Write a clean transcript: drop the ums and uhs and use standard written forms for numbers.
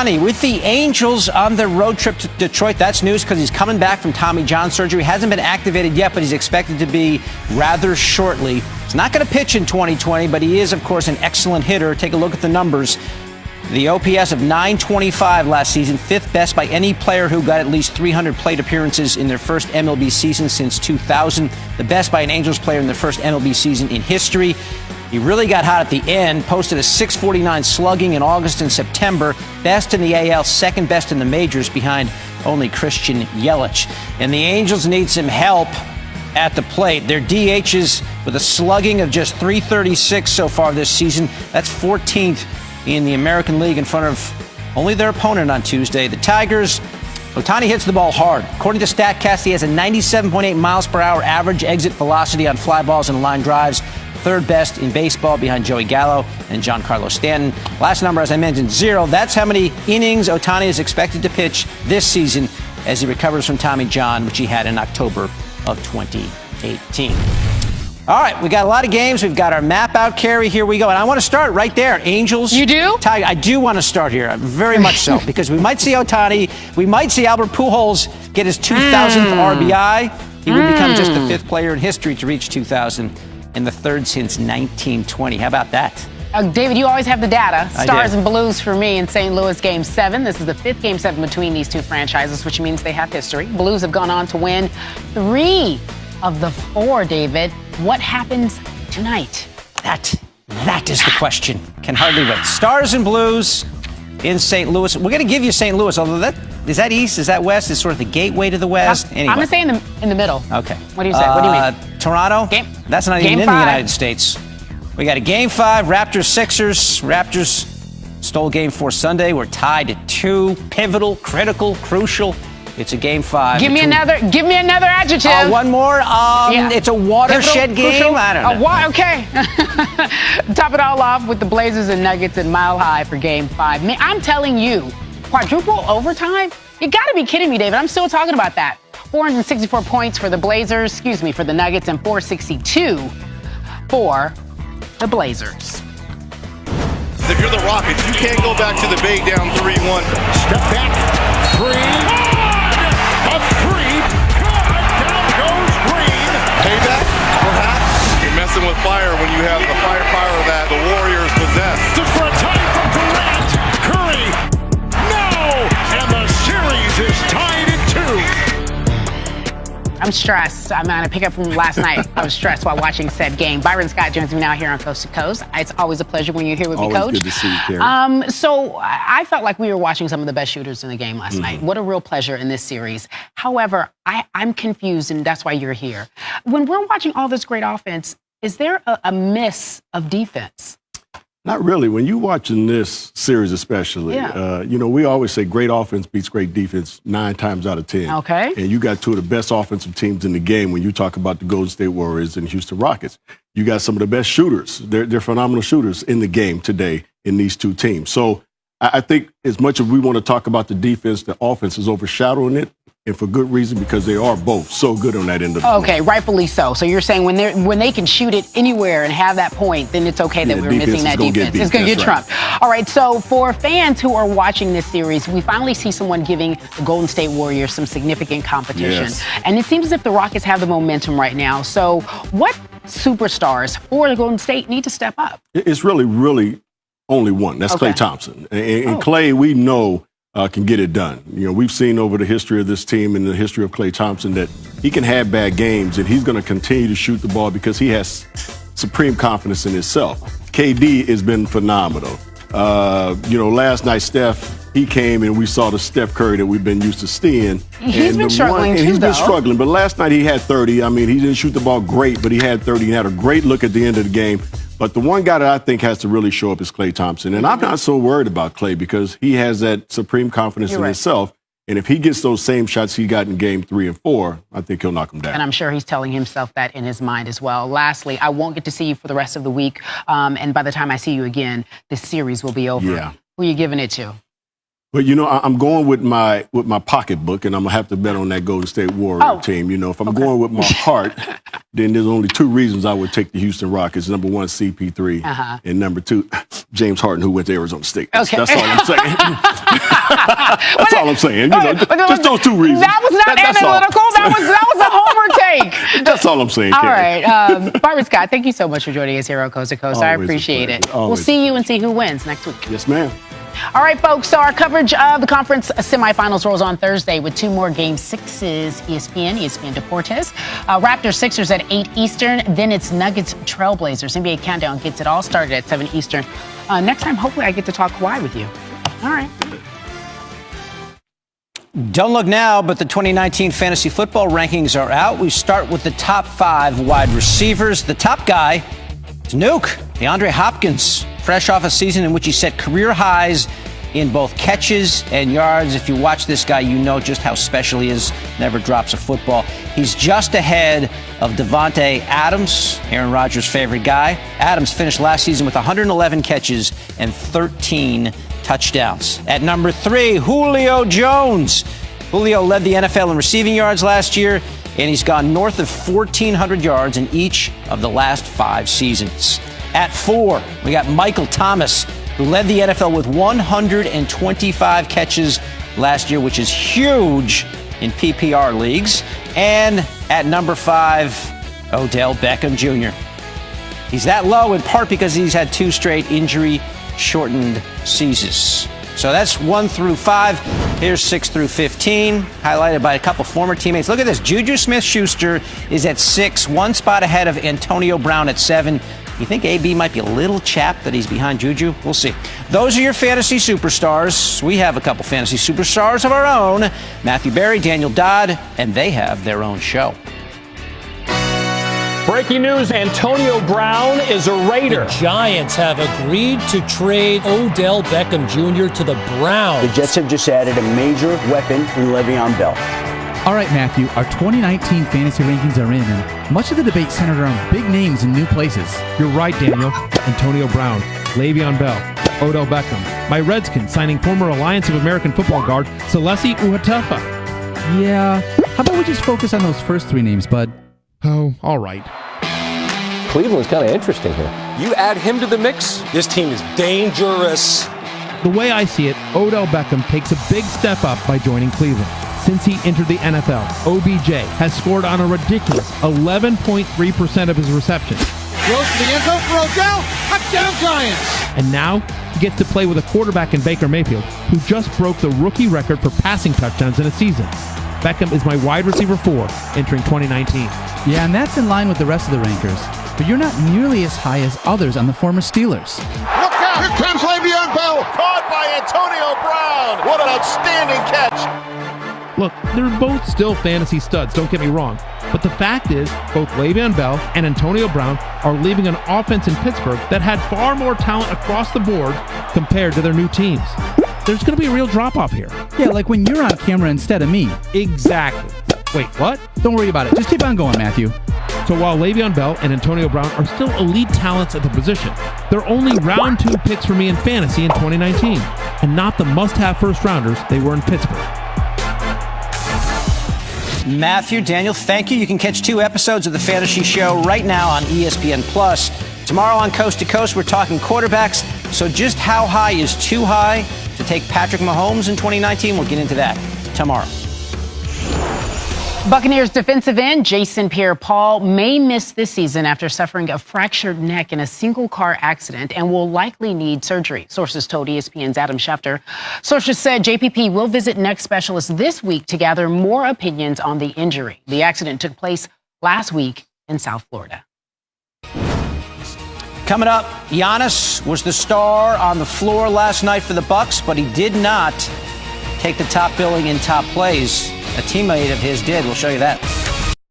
Ohtani with the Angels on the road trip to Detroit. That's news because he's coming back from Tommy John surgery. Hasn't been activated yet, but he's expected to be rather shortly. He's not going to pitch in 2020, but he is, of course, an excellent hitter. Take a look at the numbers. The OPS of 925 last season, fifth best by any player who got at least 300 plate appearances in their first MLB season since 2000. The best by an Angels player in their first MLB season in history. He really got hot at the end, posted a 649 slugging in August and September. Best in the AL, second best in the majors behind only Christian Yelich. And the Angels need some help at the plate. Their DH is with a slugging of just 336 so far this season. That's 14th in the American League in front of only their opponent on Tuesday. The Tigers, Ohtani hits the ball hard. According to StatCast, he has a 97.8 miles per hour average exit velocity on fly balls and line drives. Third best in baseball behind Joey Gallo and Giancarlo Stanton. Last number, as I mentioned, 0. That's how many innings Ohtani is expected to pitch this season as he recovers from Tommy John, which he had in October of 2018. All right, we got a lot of games. We've got our map out, Carrie. Here we go. And I want to start right there. Angels. You do? Tiger. I do want to start here, very much so, because we might see Ohtani. We might see Albert Pujols get his 2,000th RBI. He would become just the fifth player in history to reach 2,000 and the third since 1920. How about that? David, you always have the data. Stars and Blues for me in St. Louis Game 7. This is the fifth Game 7 between these two franchises, which means they have history. Blues have gone on to win 3 of the 4, David. What happens tonight? That is the question. Can hardly wait. Stars and Blues in St. Louis. We're going to give you St. Louis, although is that east? Is that west? Is sort of the gateway to the west? Anyway. I'm going to say in the middle. Okay. What do you say? What do you mean? Toronto? That's not even in the United States. We got a Game 5, Raptors-Sixers. Raptors stole Game 4 Sunday. We're tied at 2. Pivotal, critical, crucial. It's a Game 5. Give me another adjective. One more. It's a watershed game. Crucial? I don't know. Okay. Top it all off with the Blazers and Nuggets at Mile High for Game 5. Man, I'm telling you, quadruple overtime? You got to be kidding me, David. I'm still talking about that. 464 points for the Blazers, for the Nuggets, and 462 for the Blazers. If you're the Rockets, you can't go back to the Bay down 3-1. Step back, 3. A 3. God, down goes Green. Payback, perhaps. You're messing with fire when you have the firepower that the Warriors possess. Just for a tie from Durant. Curry. No! And the series is tied at 2. I'm stressed. I'm going to pick up from last night. I was stressed while watching said game. Byron Scott joins me now here on Coast to Coast. It's always a pleasure when you're here with me, Coach. Always good to see you, Carrie. So I felt like we were watching some of the best shooters in the game last night. What a real pleasure in this series. However, I'm confused, and that's why you're here. When we're watching all this great offense, is there a miss of defense? Not really. When you're watching this series especially, we always say great offense beats great defense 9 times out of 10. Okay. And you got 2 of the best offensive teams in the game when you talk about the Golden State Warriors and Houston Rockets. You got some of the best shooters. They're phenomenal shooters in the game today in these 2 teams. So I think as much as we want to talk about the defense, the offense is overshadowing it. And for good reason, because they are both so good on that end of the floor. Okay, rightfully so. So you're saying when they can shoot it anywhere and have that point, then it's okay that we're missing that defense. It's going to get trumped. All right, so for fans who are watching this series, we finally see someone giving the Golden State Warriors some significant competition. Yes. And it seems as if the Rockets have the momentum right now. So what superstars for the Golden State need to step up? It's really only one. That's Klay Thompson. And Klay, we know, can get it done. We've seen over the history of this team and the history of Klay Thompson that he can have bad games, and he's going to continue to shoot the ball because he has supreme confidence in himself. KD has been phenomenal. Last night, Steph, he came and we saw the Steph Curry that we've been used to seeing. He's been struggling too, He's been struggling, but last night he had 30. I mean, he didn't shoot the ball great, but he had 30. He had a great look at the end of the game. But the one guy that I think has to really show up is Klay Thompson. And I'm not so worried about Klay because he has that supreme confidence in himself. And if he gets those same shots he got in Game 3 and 4, I think he'll knock them down. And I'm sure he's telling himself that in his mind as well. Lastly, I won't get to see you for the rest of the week. And by the time I see you again, this series will be over. Yeah. Who are you giving it to? But, I'm going with my pocketbook, and I'm going to have to bet on that Golden State Warrior team. If I'm going with my heart, then there's only 2 reasons I would take the Houston Rockets. Number 1, CP3, and number 2, James Harden, who went to Arizona State. That's all I'm saying. That's all I'm saying. Just those two reasons. That was not analytical. That was a homer take. That's all I'm saying. All right. Barbara Scott, thank you so much for joining us here on Coast to Coast. I appreciate it. We'll see you and see who wins next week. Yes, ma'am. All right, folks. So our coverage of the conference semifinals rolls on Thursday with 2 more Game 6s. ESPN Deportes. Raptors Sixers at 8 Eastern. Then it's Nuggets Trailblazers. NBA Countdown gets it all started at 7 Eastern. Next time, hopefully, I get to talk Kawhi with you. All right. Don't look now, but the 2019 fantasy football rankings are out. We start with the top 5 wide receivers. The top guy is Nuke, DeAndre Hopkins, fresh off a season in which he set career highs in both catches and yards. If you watch this guy, you know just how special he is. Never drops a football. He's just ahead of Devontae Adams, Aaron Rodgers' favorite guy. Adams finished last season with 111 catches and 13 touchdowns. At number 3, Julio Jones. Julio led the NFL in receiving yards last year, and he's gone north of 1,400 yards in each of the last 5 seasons. At 4, we got Michael Thomas, who led the NFL with 125 catches last year, which is huge in PPR leagues. And at number 5, Odell Beckham Jr. He's that low in part because he's had 2 straight injury-shortened seasons. So that's 1 through 5. Here's 6 through 15, highlighted by a couple former teammates. Look at this. Juju Smith-Schuster is at 6, 1 spot ahead of Antonio Brown at 7. You think AB might be a little chapped that he's behind Juju? We'll see. Those are your fantasy superstars. We have a couple fantasy superstars of our own. Matthew Berry, Daniel Dodd, and they have their own show. Breaking news, Antonio Brown is a Raider. The Giants have agreed to trade Odell Beckham Jr. to the Browns. The Jets have just added a major weapon in Le'Veon Bell. All right, Matthew, our 2019 fantasy rankings are in, and much of the debate centered around big names in new places. You're right, Daniel. Antonio Brown, Le'Veon Bell, Odell Beckham. My Redskins signing former Alliance of American Football guard Celesi Uhatafa. Yeah, how about we just focus on those first 3 names, bud? Oh, all right. Cleveland's kind of interesting here. You add him to the mix, this team is dangerous. The way I see it, Odell Beckham takes a big step up by joining Cleveland. Since he entered the NFL, OBJ has scored on a ridiculous 11.3% of his receptions. Goes to the end zone for Odell. Touchdown Giants. And now he gets to play with a quarterback in Baker Mayfield who just broke the rookie record for passing touchdowns in a season. Beckham is my wide receiver 4 entering 2019. Yeah, and that's in line with the rest of the rankers. But you're not nearly as high as others on the former Steelers. Look out! Here comes Le'Veon Bell. Caught by Antonio Brown. What an outstanding catch. Look, they're both still fantasy studs, don't get me wrong. But the fact is, both Le'Veon Bell and Antonio Brown are leaving an offense in Pittsburgh that had far more talent across the board compared to their new teams. There's going to be a real drop-off here. Yeah, like when you're on camera instead of me. Exactly. Wait, what? Don't worry about it. Just keep on going, Matthew. So while Le'Veon Bell and Antonio Brown are still elite talents at the position, they're only round 2 picks for me in fantasy in 2019, and not the must-have first-rounders they were in Pittsburgh. Matthew, Daniel, thank you. You can catch 2 episodes of the Fantasy Show right now on ESPN+. Tomorrow on Coast to Coast, we're talking quarterbacks. So just how high is too high to take Patrick Mahomes in 2019? We'll get into that tomorrow. Buccaneers defensive end Jason Pierre-Paul may miss this season after suffering a fractured neck in a single-car accident and will likely need surgery, sources told ESPN's Adam Schefter. Sources said JPP will visit neck specialists this week to gather more opinions on the injury. The accident took place last week in South Florida. Coming up, Giannis was the star on the floor last night for the Bucks, but he did not take the top billing in top plays. A teammate of his did. We'll show you that.